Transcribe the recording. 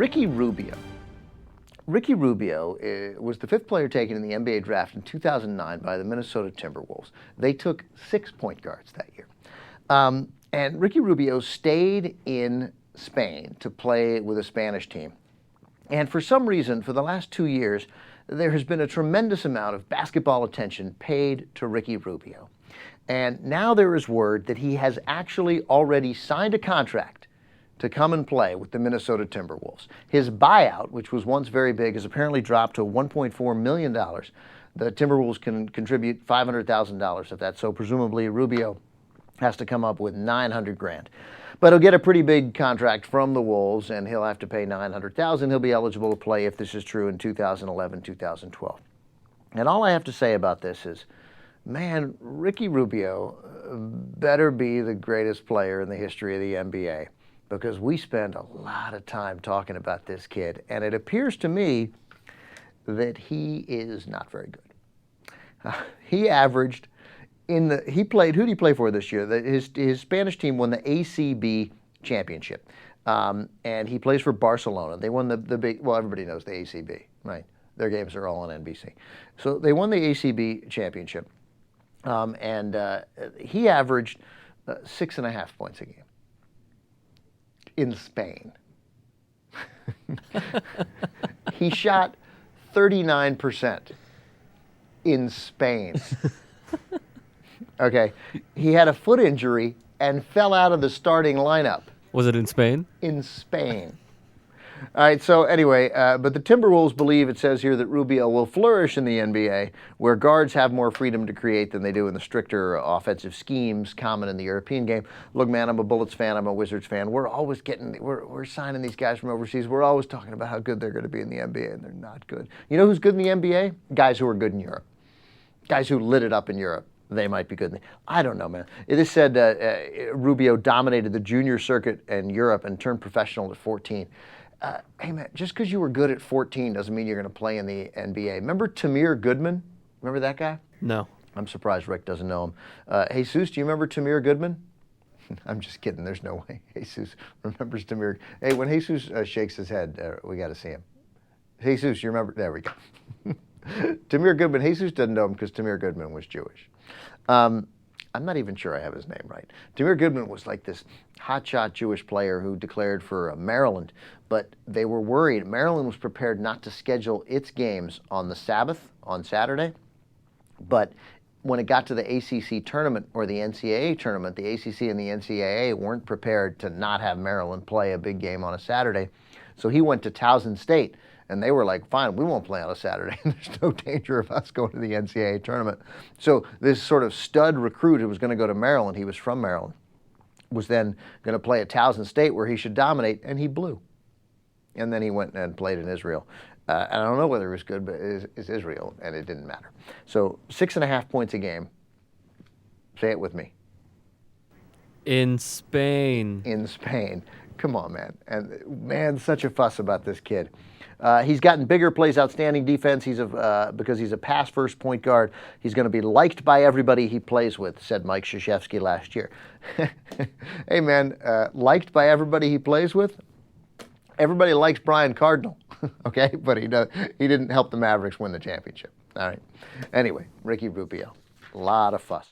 Ricky Rubio. Ricky Rubio was the fifth player taken in the NBA draft in 2009 by the Minnesota Timberwolves. They took 6 point guards that year. And Ricky Rubio stayed in Spain to play with a Spanish team. And for some reason, for the last 2 years, there has been a tremendous amount of basketball attention paid to Ricky Rubio. And now there is word that he has actually already signed a contract to come and play with the Minnesota Timberwolves. His buyout, which was once very big, has apparently dropped to $1.4 million. The Timberwolves can contribute $500,000 of that, so presumably Rubio has to come up with $900,000. But he'll get a pretty big contract from the Wolves, and he'll have to pay $900,000. He'll be eligible to play, if this is true, in 2011, 2012. And all I have to say about this is, man, Ricky Rubio better be the greatest player in the history of the NBA, because we spend a lot of time talking about this kid, and it appears to me that he is not very good. He averaged who did he play for this year? His Spanish team won the ACB championship, and he plays for Barcelona. They won the big, well, everybody knows the ACB, right? Their games are all on NBC. So they won the ACB championship, and he averaged 6.5 points a game in Spain. He shot 39% in Spain. Okay, he had a foot injury and fell out of the starting lineup. Was it in Spain? In Spain. All right, so anyway, but the Timberwolves believe, it says here, that Rubio will flourish in the NBA, where guards have more freedom to create than they do in the stricter offensive schemes common in the European game. Look, man, I'm a Bullets fan, I'm a Wizards fan. We're always we're signing these guys from overseas. We're always talking about how good they're going to be in the NBA, and they're not good. You know who's good in the NBA? Guys who are good in Europe. Guys who lit it up in Europe. They might be good. I don't know, man. This said Rubio dominated the junior circuit in Europe and turned professional at 14. Hey, man, just because you were good at 14 doesn't mean you're going to play in the NBA. Remember Tamir Goodman? Remember that guy? No. I'm surprised Rick doesn't know him. Jesus, do you remember Tamir Goodman? I'm just kidding. There's no way Jesus remembers Tamir. Hey, when Jesus shakes his head, we got to see him. Jesus, you remember? There we go. Tamir Goodman. Jesus doesn't know him because Tamir Goodman was Jewish. I'm not even sure I have his name right. Tamir Goodman was like this hotshot Jewish player who declared for Maryland, but they were worried. Maryland was prepared not to schedule its games on the Sabbath, on Saturday, but when it got to the ACC tournament or the NCAA tournament, the ACC and the NCAA weren't prepared to not have Maryland play a big game on a Saturday. So he went to Towson State, and they were like, fine, we won't play on a Saturday. There's no danger of us going to the NCAA tournament. So this sort of stud recruit who was going to go to Maryland, he was from Maryland, was then going to play at Towson State where he should dominate, and he blew. And then he went and played in Israel. And I don't know whether it was good, but it's Israel, and it didn't matter. So 6.5 points a game. Say it with me. In Spain. In Spain. Come on, man. And man, such a fuss about this kid. He's gotten bigger, plays outstanding defense. Because he's a pass-first point guard. He's going to be liked by everybody he plays with, said Mike Krzyzewski last year. Hey, man, liked by everybody he plays with? Everybody likes Brian Cardinal, okay? But he didn't help the Mavericks win the championship, all right? Anyway, Ricky Rubio, a lot of fuss.